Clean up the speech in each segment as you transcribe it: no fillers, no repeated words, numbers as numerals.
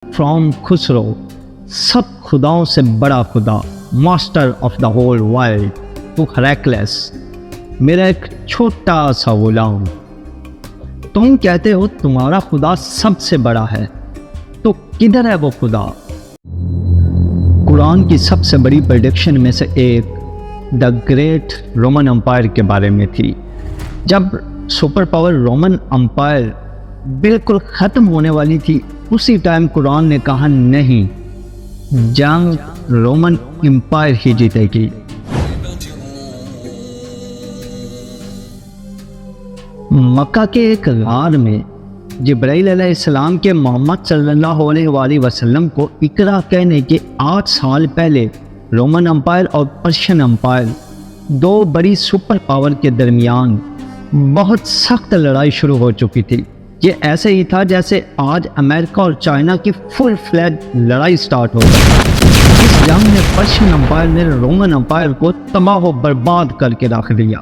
From Khusro, سب خداؤں سے بڑا خدا، master of the whole world, تو ہیراکلس، میرا ایک چھوٹا سا غلام، تم کہتے ہو تمہارا خدا سب سے بڑا ہے، تو کدھر ہے وہ خدا؟ قرآن کی سب سے بڑی پریڈکشن میں سے ایک دا گریٹ رومن امپائر کے بارے میں تھی۔ جب سپر پاور رومن امپائر بالکل ختم ہونے والی تھی، اسی ٹائم قرآن نے کہا نہیں، جنگ رومن امپائر ہی جیتے گی۔ مکہ کے ایک غار میں جبرائیل علیہ السلام کے محمد صلی اللہ علیہ وآلہ وسلم کو اقرا کہنے کے 8 سال پہلے رومن امپائر اور پرشین امپائر، دو بڑی سپر پاور کے درمیان بہت سخت لڑائی شروع ہو چکی تھی۔ یہ ایسے ہی تھا جیسے آج امریکہ اور چائنا کی فل فلیج لڑائی سٹارٹ ہو گئی۔ اس جنگ میں پرشین امپائر نے رومن امپائر کو تباہ و برباد کر کے رکھ دیا،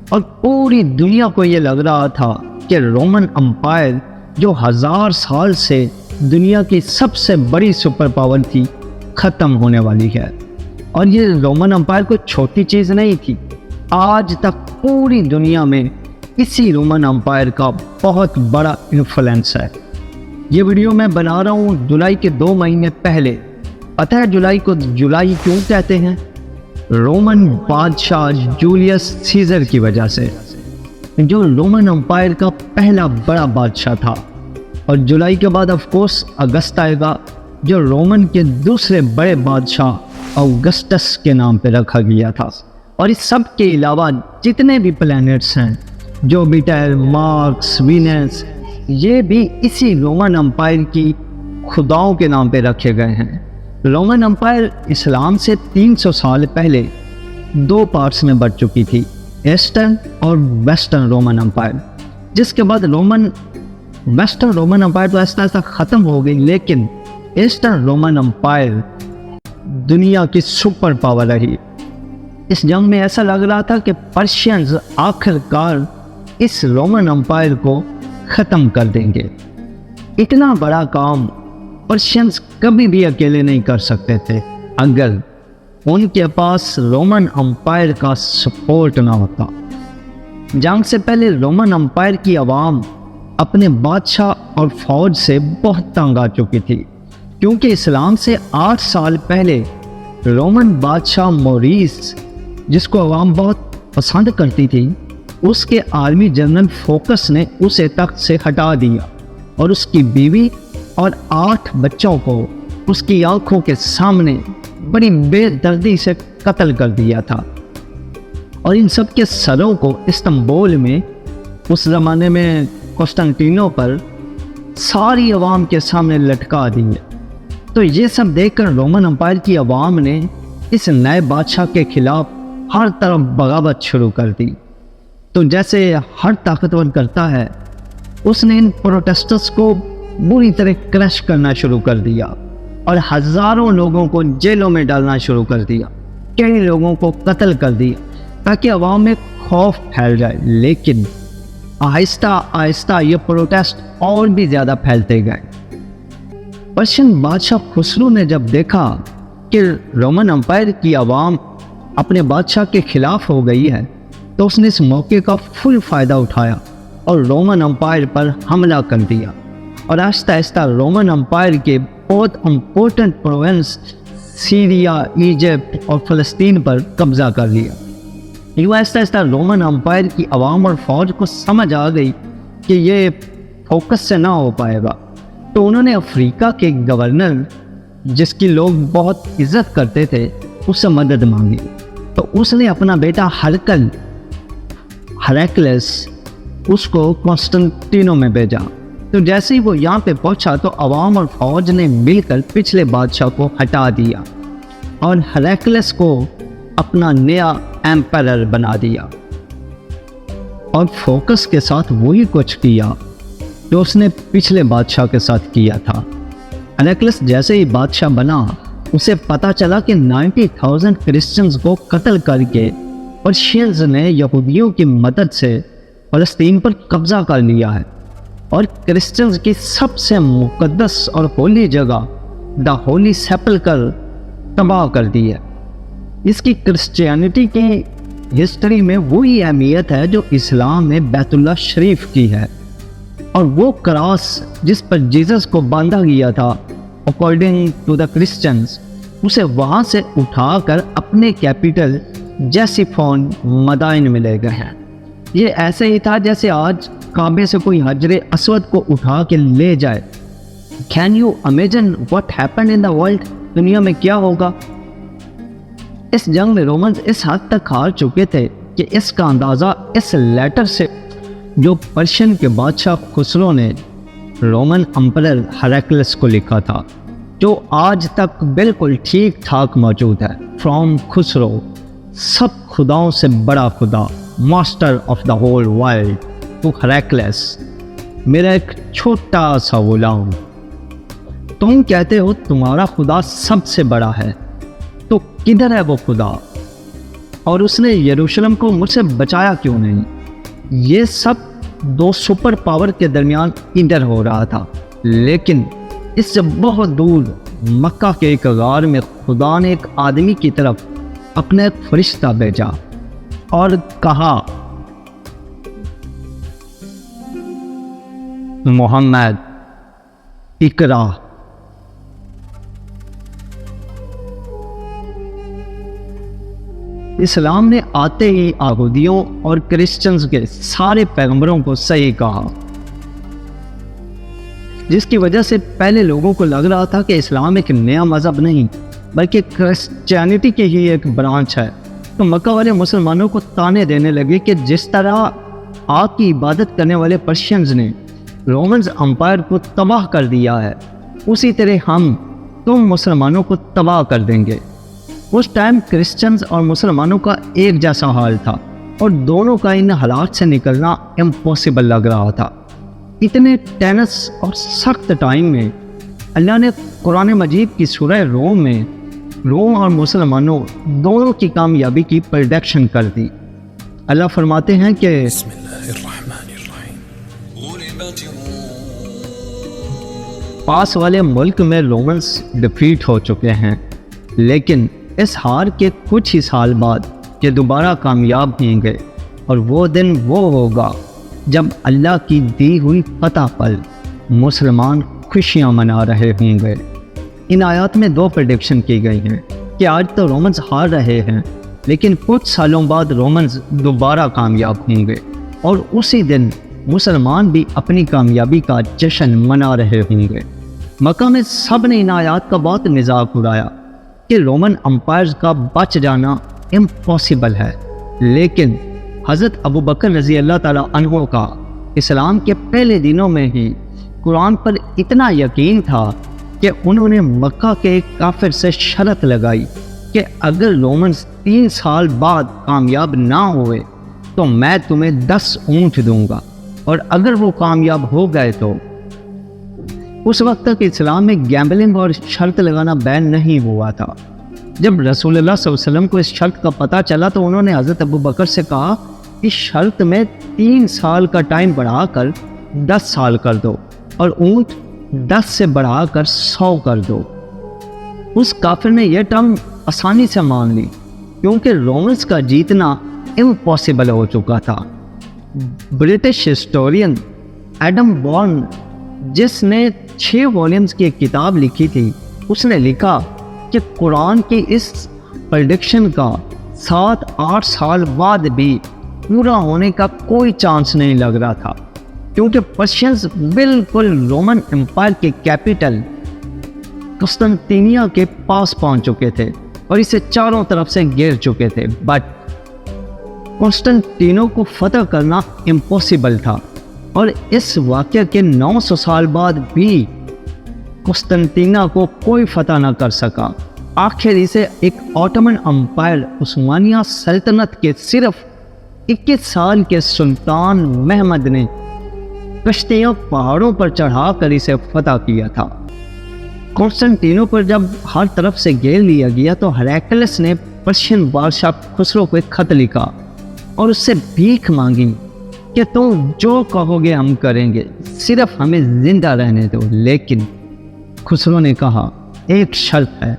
اور پوری دنیا کو یہ لگ رہا تھا کہ رومن امپائر، جو 1000 سال سے دنیا کی سب سے بڑی سپر پاور تھی، ختم ہونے والی ہے۔ اور یہ رومن امپائر کوئی چھوٹی چیز نہیں تھی، آج تک پوری دنیا میں اسی رومن امپائر کا بہت بڑا انفلوئنس ہے۔ یہ ویڈیو میں بنا رہا ہوں جولائی کے 2 مہینے پہلے۔ پتہ ہے جولائی کو جولائی کیوں کہتے ہیں؟ رومن بادشاہ جولیس سیزر کی وجہ سے، جو رومن امپائر کا پہلا بڑا بادشاہ تھا۔ اور جولائی کے بعد آف کورس اگست آئے گا، جو رومن کے دوسرے بڑے بادشاہ اوگسٹس کے نام پہ رکھا گیا تھا۔ اور اس سب کے علاوہ جتنے بھی پلینٹس ہیں، جوپیٹر، مارس، وینس، یہ بھی اسی رومن امپائر کی خداؤں کے نام پہ رکھے گئے ہیں۔ رومن امپائر اسلام سے 300 سال پہلے 2 پارٹس میں بٹ چکی تھی، ایسٹرن اور ویسٹرن رومن امپائر، جس کے بعد ویسٹرن رومن امپائر تو ایسا ختم ہو گئی، لیکن ایسٹرن رومن امپائر دنیا کی سپر پاور رہی۔ اس جنگ میں ایسا لگ رہا تھا کہ پرشینز آخر کار اس رومن امپائر کو ختم کر دیں گے۔ اتنا بڑا کام پرشینز کبھی بھی اکیلے نہیں کر سکتے تھے اگر ان کے پاس رومن امپائر کا سپورٹ نہ ہوتا۔ جنگ سے پہلے رومن امپائر کی عوام اپنے بادشاہ اور فوج سے بہت تنگ آ چکی تھی، کیونکہ اسلام سے 8 سال پہلے رومن بادشاہ موریس، جس کو عوام بہت پسند کرتی تھی، اس کے آرمی جنرل فوکس نے اسے تخت سے ہٹا دیا اور اس کی بیوی اور 8 بچوں کو اس کی آنکھوں کے سامنے بڑی بے دردی سے قتل کر دیا تھا۔ اور ان سب کے سروں کو استنبول میں، اس زمانے میں قسطنطینیہ پر، ساری عوام کے سامنے لٹکا دیے۔ تو یہ سب دیکھ کر رومن امپائر کی عوام نے اس نئے بادشاہ کے خلاف ہر طرف بغاوت شروع کر دی۔ تو جیسے ہر طاقتور کرتا ہے، اس نے ان پروٹیسٹرز کو بری طرح کرش کرنا شروع کر دیا اور ہزاروں لوگوں کو جیلوں میں ڈالنا شروع کر دیا، کئی لوگوں کو قتل کر دیا، تاکہ عوام میں خوف پھیل جائے۔ لیکن آہستہ آہستہ یہ پروٹیسٹ اور بھی زیادہ پھیلتے گئے۔ پرشین بادشاہ خسرو نے جب دیکھا کہ رومن امپائر کی عوام اپنے بادشاہ کے خلاف ہو گئی ہے، تو اس نے اس موقع کا فل فائدہ اٹھایا اور رومن امپائر پر حملہ کر دیا، اور آہستہ آہستہ رومن امپائر کے بہت امپورٹنٹ پروونس سیریا، ایجپٹ اور فلسطین پر قبضہ کر لیا۔ یوں آہستہ آہستہ رومن امپائر کی عوام اور فوج کو سمجھ آ گئی کہ یہ فوکس سے نہ ہو پائے گا، تو انہوں نے افریقہ کے گورنر، جس کی لوگ بہت عزت کرتے تھے، اس سے مدد مانگی۔ تو اس نے اپنا بیٹا ہیراکلس اس کو قسطنطنیہ میں بھیجا۔ تو جیسے ہی وہ یہاں پہ پہنچا تو عوام اور فوج نے مل کر پچھلے بادشاہ کو ہٹا دیا اور ہیراکلس کو اپنا نیا ایمپرر بنا دیا، اور فوکس کے ساتھ وہی کچھ کیا جو اس نے پچھلے بادشاہ کے ساتھ کیا تھا۔ ہیراکلس جیسے ہی بادشاہ بنا، اسے پتا چلا کہ 90,000 کرسچنز کو قتل کر کے پرشینز نے یہودیوں کی مدد سے فلسطین پر قبضہ کر لیا ہے۔ اور کرسچنز کی سب سے مقدس اور ہولی جگہ دا ہولی سیپلکر تباہ کر دی ہے۔ اس کی کرسچینٹی کی ہسٹری میں وہی اہمیت ہے جو اسلام میں بیت اللہ شریف کی ہے، اور وہ کراس جس پر جیزس کو باندھا گیا تھا اکارڈنگ ٹو دا کرسچنز، اسے وہاں سے اٹھا کر اپنے کیپٹل جیسیفون مدائن میں لے گئے ہیں۔ یہ ایسے ہی تھا جیسے آج کعبے سے کوئی حجر اسود کو اٹھا کے لے جائے۔ Can you imagine what happened in the world? دنیا میں کیا ہوگا؟ اس جنگ میں رومنز اس حد تک ہار چکے تھے کہ اس کا اندازہ اس لیٹر سے جو پرشین کے بادشاہ خسرو نے رومن امپرر ہیراکلس کو لکھا تھا، جو آج تک بالکل ٹھیک ٹھاک موجود ہے۔ فرام خسرو، سب خداؤں سے بڑا خدا، master of the whole world, to Heracles, میرا ایک چھوٹا سا غلام، تم کہتے ہو تمہارا خدا سب سے بڑا ہے، تو کدھر ہے وہ خدا؟ اور اس نے یروشلم کو مجھ سے بچایا کیوں نہیں؟ یہ سب دو سپر پاور کے درمیان انٹر ہو رہا تھا، لیکن اس سے بہت دور مکہ کے ایک غار میں خدا نے ایک آدمی کی طرف اپنا ایک فرشتہ بھیجا اور کہا، محمد اقرا۔ اسلام نے آتے ہی یہودیوں اور کرسچنز کے سارے پیغمبروں کو صحیح کہا، جس کی وجہ سے پہلے لوگوں کو لگ رہا تھا کہ اسلام ایک نیا مذہب نہیں بلکہ کرسچینٹی کی ہی ایک برانچ ہے۔ تو مکہ والے مسلمانوں کو تانے دینے لگے کہ جس طرح آگ کی عبادت کرنے والے پرشینز نے رومنز امپائر کو تباہ کر دیا ہے، اسی طرح ہم تم مسلمانوں کو تباہ کر دیں گے۔ اس ٹائم کرسچنز اور مسلمانوں کا ایک جیسا حال تھا، اور دونوں کا ان حالات سے نکلنا امپاسبل لگ رہا تھا۔ اتنے ٹینس اور سخت ٹائم میں اللہ نے قرآن مجید کی سورہ روم میں روم اور مسلمانوں دونوں کی کامیابی کی پریڈکشن کر دی۔ اللہ فرماتے ہیں کہ بسم اللہ الرحمن الرحیم غلبت پاس والے ملک میں رومنز ڈیفیٹ ہو چکے ہیں، لیکن اس ہار کے کچھ ہی سال بعد یہ دوبارہ کامیاب ہوں گے، اور وہ دن وہ ہوگا جب اللہ کی دی ہوئی فتح پر مسلمان خوشیاں منا رہے ہوں گے۔ ان آیات میں دو پریڈکشن کی گئی ہیں کہ آج تو رومنز ہار رہے ہیں، لیکن کچھ سالوں بعد رومنز دوبارہ کامیاب ہوں گے، اور اسی دن مسلمان بھی اپنی کامیابی کا جشن منا رہے ہوں گے۔ مکہ میں سب نے ان آیات کا بہت مذاق اڑایا کہ رومن امپائرز کا بچ جانا امپاسبل ہے، لیکن حضرت ابو بکر رضی اللہ تعالیٰ عنہ کا اسلام کے پہلے دنوں میں ہی قرآن پر اتنا یقین تھا کہ انہوں نے مکہ کے ایک کافر سے شرط لگائی کہ اگر رومنز 3 سال بعد کامیاب نہ ہوئے تو میں تمہیں 10 اونٹ دوں گا، اور اگر وہ کامیاب ہو گئے تو اس وقت تک اسلام میں گیمبلنگ اور شرط لگانا بین نہیں ہوا تھا۔ جب رسول اللہ صلی اللہ علیہ وسلم کو اس شرط کا پتہ چلا تو انہوں نے حضرت ابو بکر سے کہا، اس شرط میں 3 سال کا ٹائم بڑھا کر 10 سال کر دو، اور اونٹ 10 سے بڑھا کر 100 کر دو۔ اس کافر نے یہ ٹرم آسانی سے مان لی، کیونکہ رومنز کا جیتنا امپاسبل ہو چکا تھا۔ برٹش ہسٹورین ایڈم بورن، جس نے 6 والیومز کی ایک کتاب لکھی تھی، اس نے لکھا کہ قرآن کی اس پریڈکشن کا 7-8 سال بعد بھی پورا ہونے کا کوئی چانس نہیں لگ رہا تھا، کیونکہ پرشینز بالکل رومن امپائر کے کیپٹل قسطنطنیہ کے پاس پہنچ چکے تھے اور اسے چاروں طرف سے گھیر چکے تھے، بٹ قسطنطنیہ کو فتح کرنا امپاسبل تھا، اور اس واقعہ کے 900 سال بعد بھی قسطنطنیہ کو کوئی فتح نہ کر سکا۔ آخر اسے ایک آٹومن امپائر عثمانیہ سلطنت کے صرف 21 سال کے سلطان محمد نے کشتیاں پہاڑوں پر چڑھا کر اسے فتح کیا تھا۔ قسطنطنیہ پر جب ہر طرف سے گھیر لیا گیا تو ہیراکلس نے پرشین بادشاہ خسرو کو ایک خط لکھا اور اس سے بھیک مانگی کہ تم جو کہو گے ہم کریں گے، صرف ہمیں زندہ رہنے دو، لیکن خسرو نے کہا ایک شرط ہے،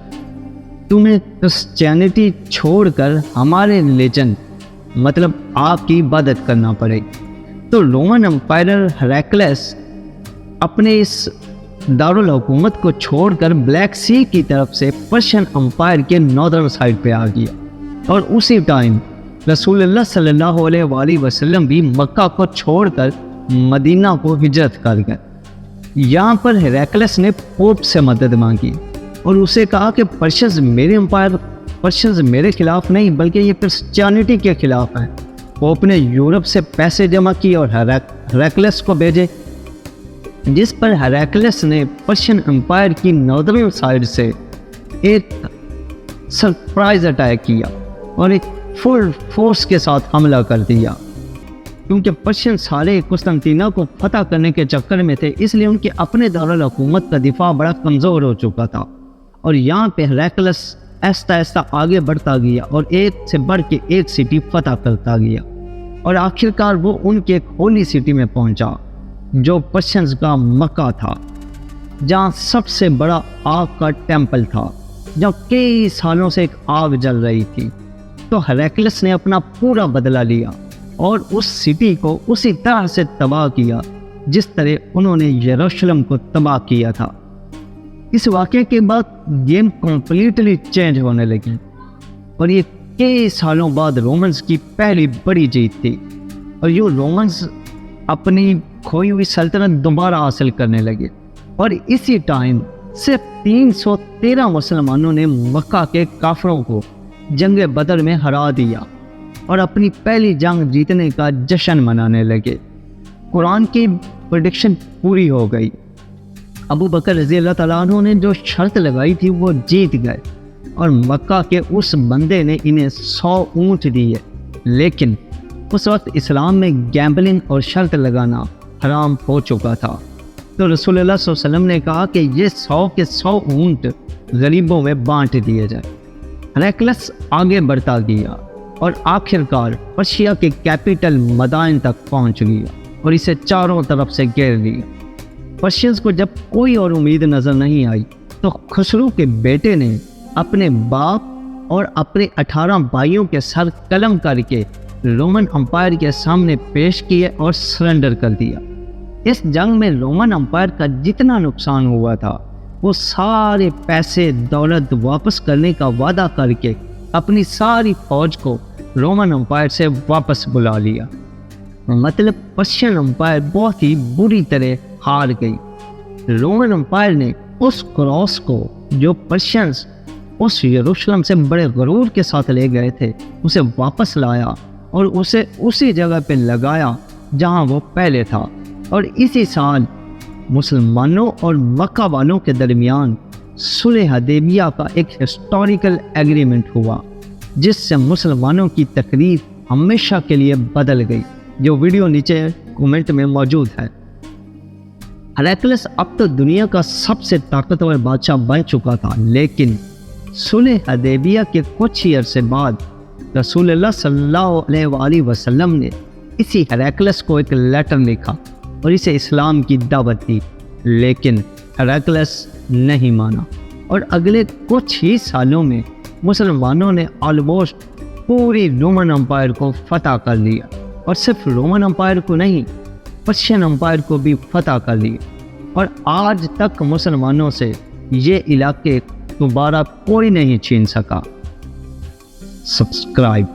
تمہیں کرسچینٹی چھوڑ کر ہمارے ریلیجن مطلب آپ کی عبادت کرنا پڑے گی۔ تو رومن امپائرر ہیراکلس اپنے اس دارالحکومت کو چھوڑ کر بلیک سی کی طرف سے پرشین امپائر کے ناردرن سائڈ پہ آ گیا، اور اسی ٹائم رسول اللہ صلی اللہ علیہ وآلہ وسلم بھی مکہ کو چھوڑ کر مدینہ کو ہجرت کر گئے۔ یہاں پر ہیراکلس نے پوپ سے مدد مانگی اور اسے کہا کہ پرشینز میرے خلاف نہیں بلکہ یہ کرسچینٹی کے خلاف ہیں۔ پوپ نے یورپ سے پیسے جمع کیے اور ہیراکلس کو بھیجے، جس پر ہیراکلس نے پرشین امپائر کی ناردرن سائڈ سے ایک سرپرائز اٹیک کیا اور ایک فل فورس کے ساتھ حملہ کر دیا۔ کیونکہ پرشین سارے قسطنطینیہ کو فتح کرنے کے چکر میں تھے، اس لیے ان کے اپنے دارالحکومت کا دفاع بڑا کمزور ہو چکا تھا، اور یہاں پہ ہیراکلس ایستا ایستا آگے بڑھتا گیا اور ایک سے بڑھ کے ایک سٹی فتح کرتا گیا، اور آخرکار وہ ان کے ایک ہولی سٹی میں پہنچا جو پرشینز کا مکہ تھا، جہاں سب سے بڑا آگ کا ٹیمپل تھا، جہاں کئی سالوں سے ایک آگ جل رہی تھی۔ تو ہیراکلس نے اپنا پورا بدلہ لیا اور اس سٹی کو اسی طرح سے تباہ کیا جس طرح انہوں نے یروشلم کو تباہ کیا تھا۔ اس واقعے کے بعد گیم کمپلیٹلی چینج ہونے لگی، اور یہ کئی سالوں بعد رومنز کی پہلی بڑی جیت تھی، اور یہ رومنز اپنی کھوئی ہوئی سلطنت دوبارہ حاصل کرنے لگے۔ اور اسی ٹائم صرف 313 مسلمانوں نے مکہ کے کافروں کو جنگ بدر میں ہرا دیا اور اپنی پہلی جنگ جیتنے کا جشن منانے لگے۔ قرآن کی پریڈکشن پوری ہو گئی۔ ابو بکر رضی اللہ تعالیٰ عنہ نے جو شرط لگائی تھی وہ جیت گئے، اور مکہ کے اس بندے نے انہیں 100 اونٹ دیے، لیکن اس وقت اسلام میں گیمبلنگ اور شرط لگانا حرام ہو چکا تھا۔ تو رسول اللہ صلی اللہ علیہ وسلم نے کہا کہ یہ 100 کے 100 اونٹ غریبوں میں بانٹ دیے جائیں۔ ہیراکلس آگے بڑھتا گیا اور آخرکار پرشیا کے کیپٹل مدائن تک پہنچ گیا اور اسے چاروں طرف سے گھیر لیا۔ پرشینز کو جب کوئی اور امید نظر نہیں آئی تو خسرو کے بیٹے نے اپنے باپ اور اپنے 18 بھائیوں کے سر قلم کر کے رومن امپائر کے سامنے پیش کیے اور سرنڈر کر دیا۔ اس جنگ میں رومن امپائر کا جتنا نقصان ہوا تھا وہ سارے پیسے دولت واپس کرنے کا وعدہ کر کے اپنی ساری فوج کو رومن امپائر سے واپس بلا لیا۔ مطلب پرشین امپائر بہت ہی بری طرح ہار گئی۔ رومن امپائر نے اس کراس کو جو پرشینز اس یروشلم سے بڑے غرور کے ساتھ لے گئے تھے اسے واپس لایا اور اسے اسی جگہ پہ لگایا جہاں وہ پہلے تھا، اور اسی سال مسلمانوں اور مکہ والوں کے درمیان صلح حدیبیہ کا ایک ہسٹوریکل ایگریمنٹ ہوا جس سے مسلمانوں کی تقریر ہمیشہ کے لیے بدل گئی، جو ویڈیو نیچے کومنٹ میں موجود ہے۔ ہیراکلس اب تو دنیا کا سب سے طاقتور بادشاہ بن چکا تھا، لیکن صلح حدیبیہ کے کچھ ہی عرصے بعد رسول اللہ صلی اللہ علیہ وآلہ وسلم نے اسی ہیراکلس کو ایک لیٹر لکھا اور اسے اسلام کی دعوت دی، لیکن ہیراکلس نہیں مانا، اور اگلے کچھ ہی سالوں میں مسلمانوں نے آلموسٹ پوری رومن امپائر کو فتح کر لیا، اور صرف رومن امپائر کو نہیں پرشین امپائر کو بھی فتح کر لیا، اور آج تک مسلمانوں سے یہ علاقے دوبارہ کوئی نہیں چھین سکا۔ سبسکرائب